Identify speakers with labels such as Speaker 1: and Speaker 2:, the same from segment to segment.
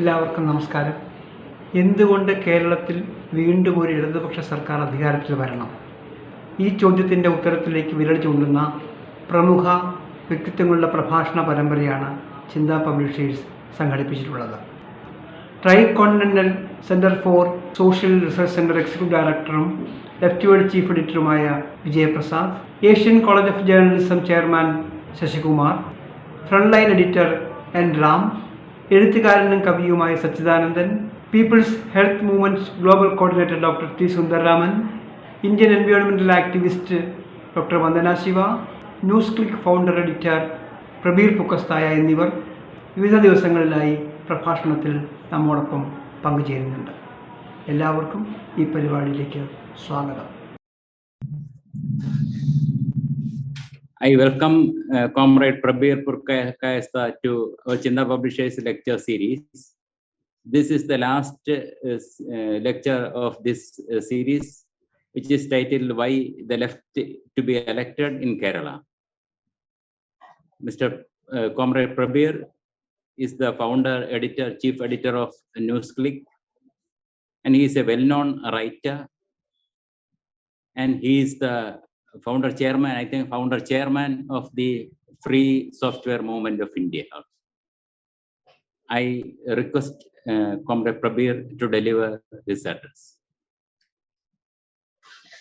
Speaker 1: എല്ലാവർക്കും നമസ്കാരം. എന്തുകൊണ്ട് കേരളത്തിൽ വീണ്ടും ഒരു ഇടതുപക്ഷ സർക്കാർ അധികാരത്തിൽ വരണം? ഈ ചോദ്യത്തിൻ്റെ ഉത്തരത്തിലേക്ക് വിരൽ ചൂണ്ടുന്ന പ്രമുഖ വ്യക്തിത്വങ്ങളുടെ പ്രഭാഷണ പരമ്പരയാണ് ചിന്താ പബ്ലിഷേഴ്സ് സംഘടിപ്പിച്ചിട്ടുള്ളത്. Tri continental center for social research center executive ഡയറക്ടറും ലെഫ്റ്റ് ചീഫ് എഡിറ്ററുമായ Vijayprasad, Asian college of journalism chairman Sasikumar, front line editor N Ram, എഴുത്തുകാരനും കവിയുമായ Sachidanandan, people's health movement global coordinator doctor T Sundararaman, Indian environmental activist doctor Vandana Shiva, news click founder editor Prabir Purkayastha എന്നിവർ വിവിധ ദിവസങ്ങളിലായി പ്രഭാഷണത്തിൽ നമ്മോടൊപ്പം പങ്കുചേരുന്നുണ്ട്. എല്ലാവർക്കും ഈ പരിപാടിയിലേക്ക് സ്വാഗതം.
Speaker 2: I welcome Comrade PRABIR PURKAYASTHA to our Chinda Publishers lecture series. This is the last lecture of this series, which is titled Why the Left to be Elected in Kerala. Mr. Comrade PRABIR is the founder, editor, chief editor of NewsClick, and he is a well-known writer, and he is the founder chairman of the Free Software Movement of India. I request Comrade PRABIR to deliver this address.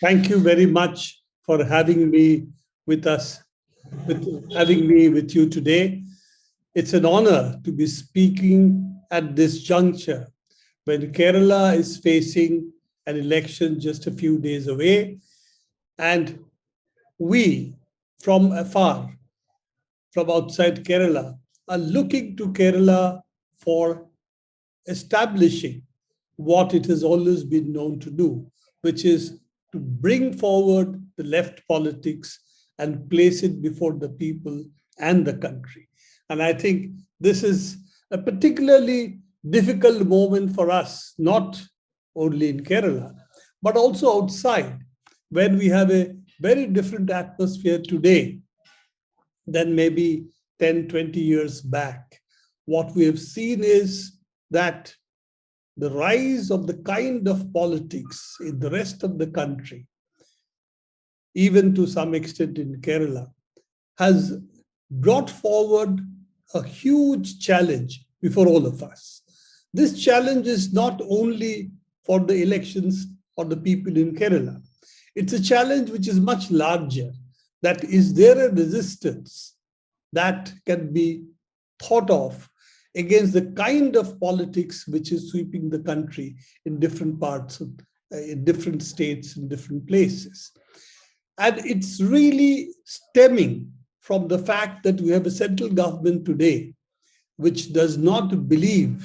Speaker 3: Thank you very much for having me with us, having me with you today. It's an honor to be speaking at this juncture when Kerala is facing an election just a few days away, and we, from afar, from outside Kerala, are looking to Kerala for establishing what it has always been known to do, which is to bring forward the left politics and place it before the people and the country. And I think this is a particularly difficult moment for us, not only in Kerala, but also outside, when we have a very different atmosphere today than maybe 10, 20 years back. What we have seen is that the rise of the kind of politics in the rest of the country, even to some extent in Kerala, has brought forward a huge challenge before all of us. This challenge is not only for the elections or the people in Kerala. It's a challenge which is much larger. That is there a resistance that can be thought of against the kind of politics which is sweeping the country in different parts of, in different states, in different places. And it's really stemming from the fact that we have a central government today which does not believe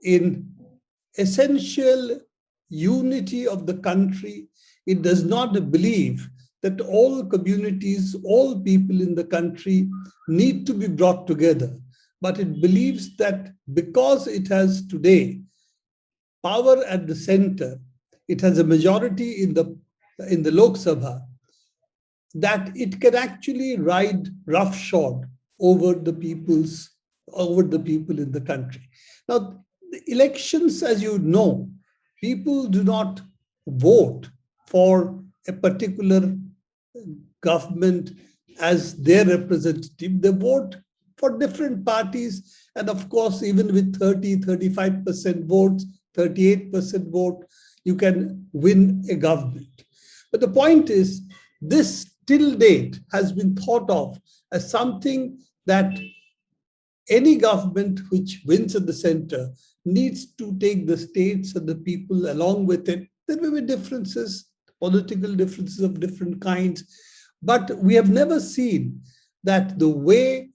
Speaker 3: in essential unity of the country. It does not believe that all communities, all people in the country need to be brought together. But it believes that because it has today power at the center, it has a majority in the Lok Sabha, that it can actually ride roughshod over the people in the country. Now, the elections, as you know, people do not vote for a particular government as their representative. They vote for different parties. And of course, even with 30, 35% votes, 38% vote, you can win a government. But the point is, this till date has been thought of as something that any government which wins at the center needs to take the states and the people along with it. There may be differences, political differences of different kinds, but we have never seen that the way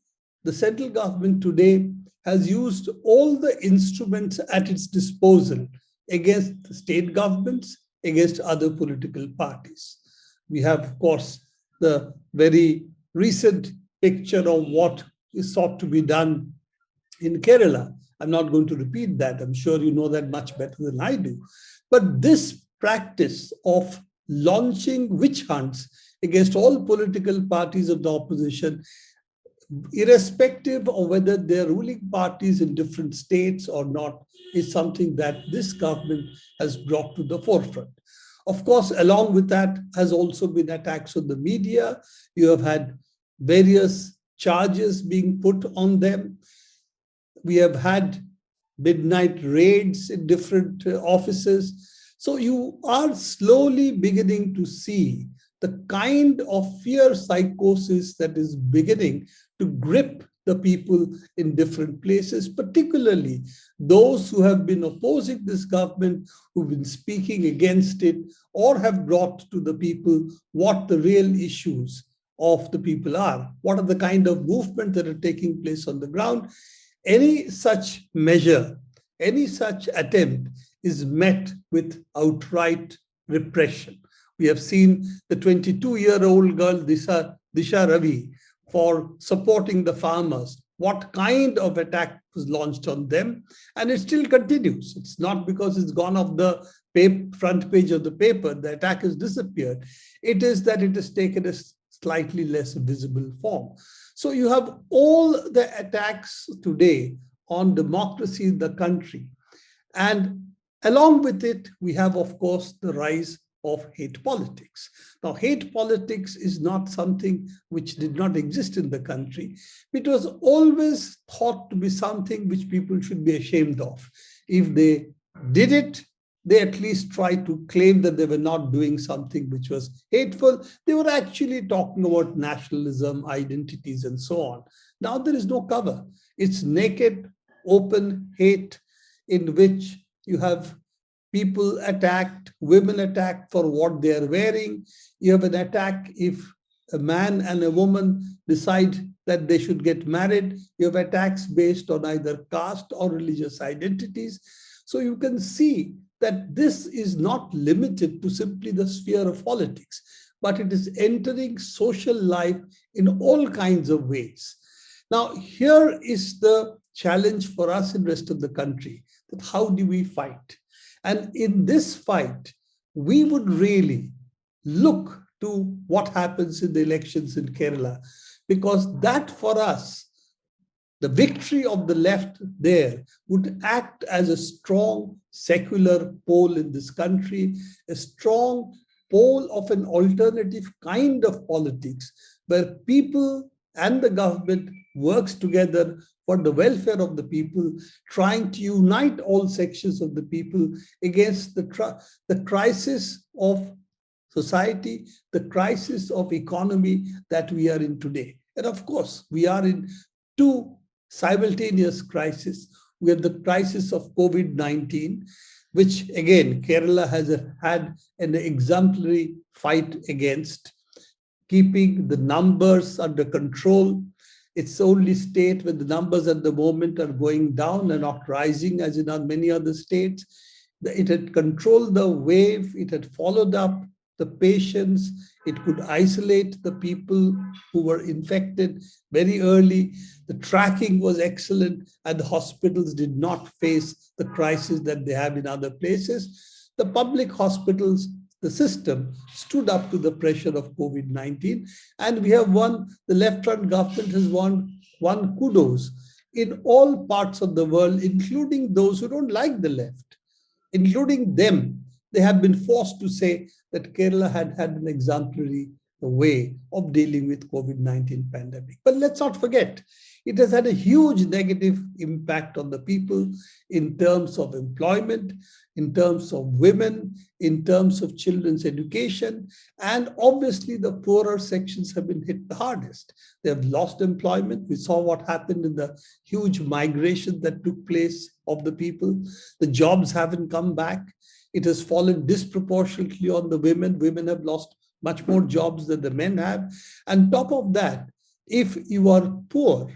Speaker 3: the central government today has used all the instruments at its disposal against the state governments, against other political parties. We have, of course, the very recent picture of what is sought to be done in Kerala. I'm not going to repeat that. I'm sure you know that much better than I do. But this practice of launching witch hunts against all political parties of the opposition irrespective of whether they're ruling parties in different states or not, is something that this government has brought to the forefront. Of course, along with that has also been attacks on the media. You have had various charges being put on them. We have had midnight raids in different offices. So you are slowly beginning to see the kind of fear psychosis that is beginning to grip the people in different places, particularly those who have been opposing this government, who've been speaking against it, or have brought to the people what the real issues of the people are, what are the kind of movements that are taking place on the ground. Any such measure, any such attempt is met with outright repression. We have seen the 22-year-old girl, Disha Ravi, for supporting the farmers. What kind of attack was launched on them? And it still continues. It's not because it's gone off the front page of the paper, the attack has disappeared. It is that it has taken a slightly less visible form. So you have all the attacks today on democracy in the country. And along with it, we have, of course, the rise of hate politics. Now, hate politics is not something which did not exist in the country. It was always thought to be something which people should be ashamed of. If they did it, they at least tried to claim that they were not doing something which was hateful. They were actually talking about nationalism, identities, and so on. Now there is no cover. It's naked, open hate in which you have people attacked, women attacked for what they are wearing. You have an attack if a man and a woman decide that they should get married. You have attacks based on either caste or religious identities. So you can see that this is not limited to simply the sphere of politics, but it is entering social life in all kinds of ways. Now, here is the challenge for us in the rest of the country, that how do we fight? And in this fight, we would really look to what happens in the elections in Kerala, because that for us, the victory of the left there would act as a strong secular pole in this country, a strong pole of an alternative kind of politics where people and the government works together for the welfare of the people, trying to unite all sections of the people against the crisis of society, the crisis of economy that we are in today. And of course, we are in two simultaneous crises. We have the crisis of COVID-19, which again, Kerala has had an exemplary fight against, keeping the numbers under control. It's the only state where the numbers at the moment are going down and not rising, as in many other states. It had controlled the wave, it had followed up the patients, it could isolate the people who were infected very early. The tracking was excellent, and the hospitals did not face the crisis that they have in other places. The public hospitals, the system stood up to the pressure of COVID-19, and we have won, the left-run government has won kudos in all parts of the world, including those who don't like the left, including them. They have been forced to say that Kerala had an exemplary way of dealing with COVID-19 pandemic. But let's not forget, it has had a huge negative impact on the people in terms of employment, in terms of women, in terms of children's education, and obviously the poorer sections have been hit the hardest. They have lost employment. We saw what happened in the huge migration that took place of the people. The jobs haven't come back. It has fallen disproportionately on the women. Women have lost much more jobs than the men have. And top of that, if you are poor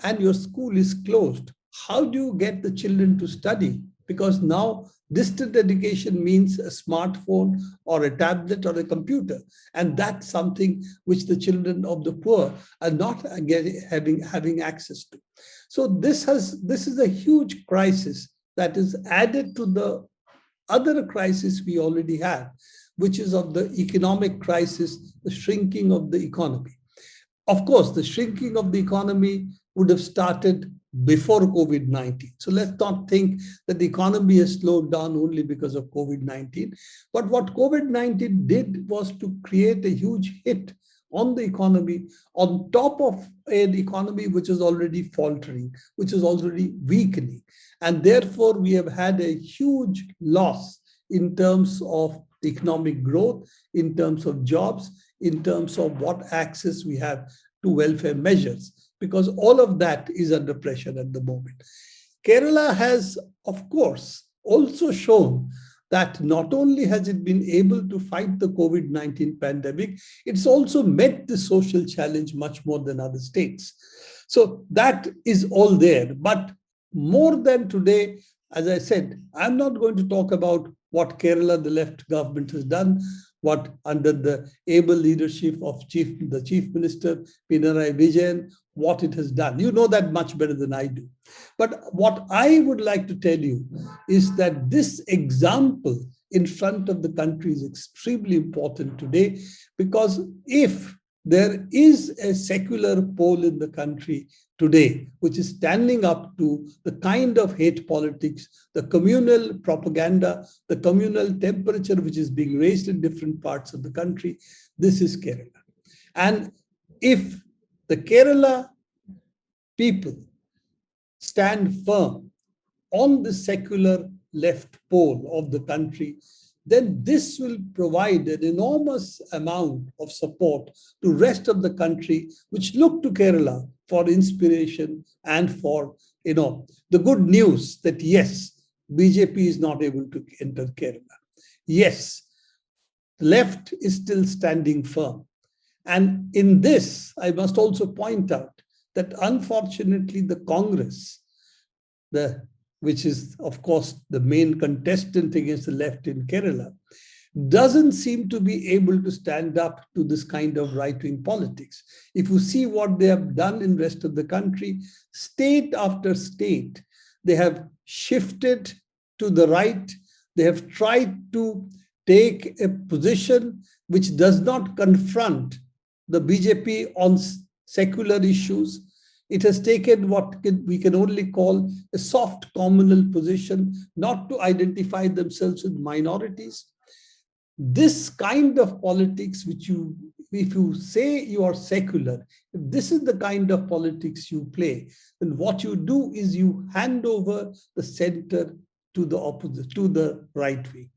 Speaker 3: and your school is closed, how do you get the children to study? Because now distant education means a smartphone or a tablet or a computer. And that's something which the children of the poor are not having access to. So this is a huge crisis that is added to the other crisis we already have, which is of the economic crisis, the shrinking of the economy. Of course, the shrinking of the economy would have started before COVID-19. So let's not think that the economy has slowed down only because of COVID-19. But what COVID-19 did was to create a huge hit on the economy, on top of an economy which is already faltering, which is already weakening. And therefore, we have had a huge loss in terms of economic growth, in terms of jobs, in terms of what access we have to welfare measures, because all of that is under pressure at the moment. Kerala has, of course, also shown that not only has it been able to fight the COVID-19 pandemic, it's also met the social challenge much more than other states. So that is all there. But more than today, as I said, I'm not going to talk about what Kerala, the left government, has done, what under the able leadership of the Chief Minister, Pinarayi Vijayan, what it has done. You know that much better than I do. But what I would like to tell you is that this example in front of the country is extremely important today, because if there is a secular pole in the country today, which is standing up to the kind of hate politics, the communal propaganda, the communal temperature which is being raised in different parts of the country, this is Kerala. And if the Kerala people stand firm on the secular left pole of the country, then this will provide an enormous amount of support to rest of the country, which look to Kerala for inspiration and for, the good news that yes, BJP is not able to enter Kerala. Yes, the left is still standing firm. And in this, I must also point out that unfortunately the Congress, which is, of course, the main contestant against the left in Kerala, doesn't seem to be able to stand up to this kind of right-wing politics. If you see what they have done in the rest of the country, state after state, they have shifted to the right. They have tried to take a position which does not confront the BJP on secular issues. It has taken what we can only call a soft communal position, not to identify themselves with minorities. This kind of politics, which if you say you are secular, if this is the kind of politics you play, then what you do is you hand over the center to the opposite, to the right wing.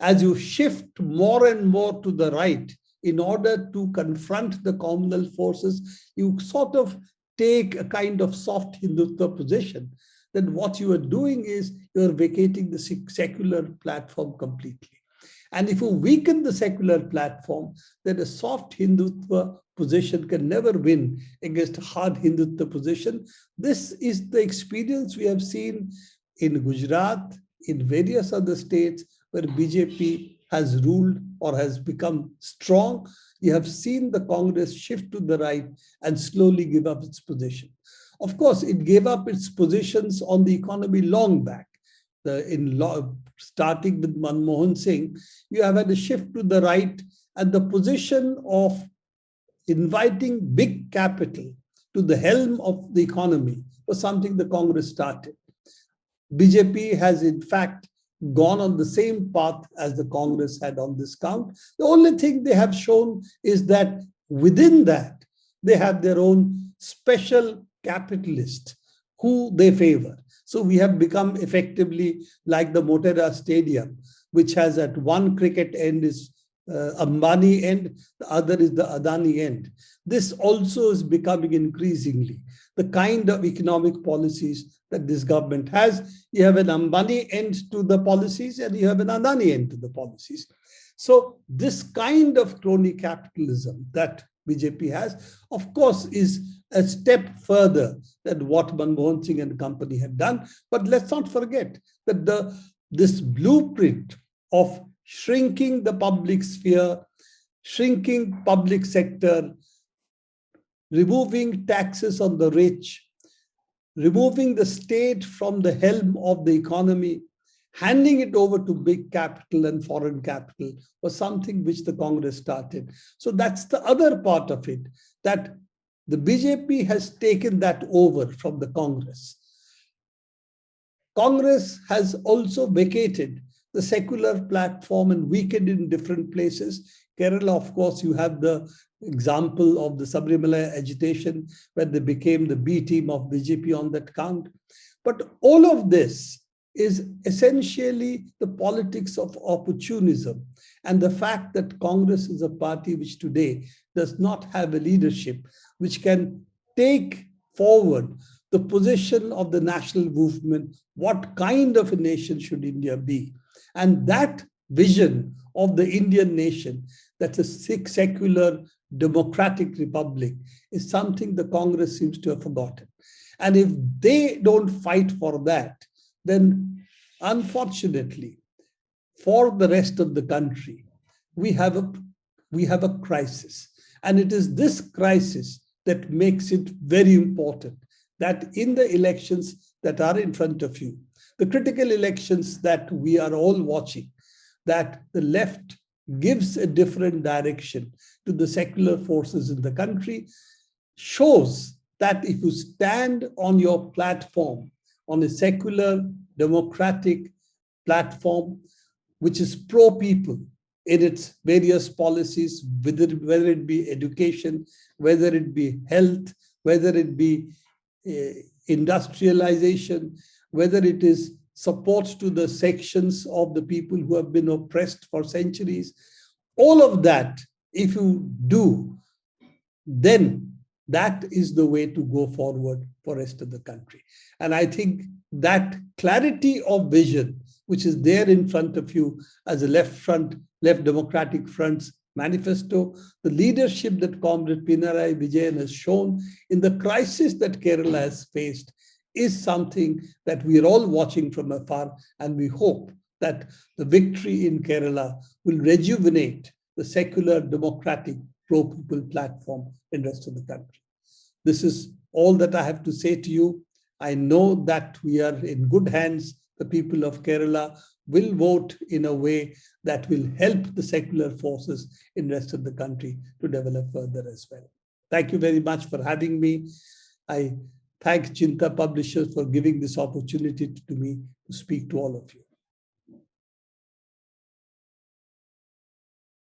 Speaker 3: As you shift more and more to the right, in order to confront the communal forces, you sort of take a kind of soft Hindutva position. Then what you are doing is you are vacating the secular platform completely. And if you weaken the secular platform, then a soft Hindutva position can never win against a hard Hindutva position. This is the experience we have seen in Gujarat, in various other states where BJP has ruled or has become strong. You have seen the Congress shift to the right and slowly give up its position. Of course, it gave up its positions on the economy long back. Starting with Manmohan Singh, you have had a shift to the right, and the position of inviting big capital to the helm of the economy was something the Congress started. BJP has in fact gone on the same path as the Congress had on this count. The only thing they have shown is that within that, they have their own special capitalist who they favor. So we have become effectively like the Motera Stadium, which has at one cricket end is Ambani end, the other is the Adani end. This also is becoming increasingly the kind of economic policies that this government has. You have an Ambani end to the policies and you have an Adani end to the policies. So this kind of crony capitalism that BJP has, of course, is a step further than what Manmohan Singh and company had done. But let's not forget that this blueprint of shrinking the public sphere, shrinking public sector, removing taxes on the rich, removing the state from the helm of the economy, handing it over to big capital and foreign capital was something which the Congress started. So that's the other part of it, that The BJP has taken that over from the Congress. Congress has also vacated the secular platform and weakened in different places. Kerala, of course, you have the example of the Sabrimala agitation, where they became the B team of BJP on that count. But all of this is essentially the politics of opportunism and the fact that Congress is a party which today does not have a leadership which can take forward the position of the national movement. What kind of a nation should India be? And that vision of the Indian nation, that's a secular democratic republic, is something the Congress seems to have forgotten. And if they don't fight for that, then unfortunately, for the rest of the country, we have a crisis. And it is this crisis that makes it very important that in the elections that are in front of you, the critical elections that we are all watching, that the left gives a different direction to the secular forces in the country, shows that if you stand on your platform, on a secular democratic platform, which is pro-people in its various policies, whether it be education, whether it be health, whether it be industrialization, whether it is support to the sections of the people who have been oppressed for centuries, all of that, if you do, then that is the way to go forward for the rest of the country. And I think that clarity of vision, which is there in front of you as a left democratic front's manifesto, the leadership that Comrade Pinarayi Vijayan has shown in the crisis that Kerala has faced, is something that we are all watching from afar, and we hope that the victory in Kerala will rejuvenate the secular democratic pro-people platform in the rest of the country. This is all that I have to say to you. I know that we are in good hands. The people of Kerala will vote in a way that will help the secular forces in the rest of the country to develop further as well. Thank you very much for having me. I thank Chinta Publishers for giving this opportunity to me to speak to all of you.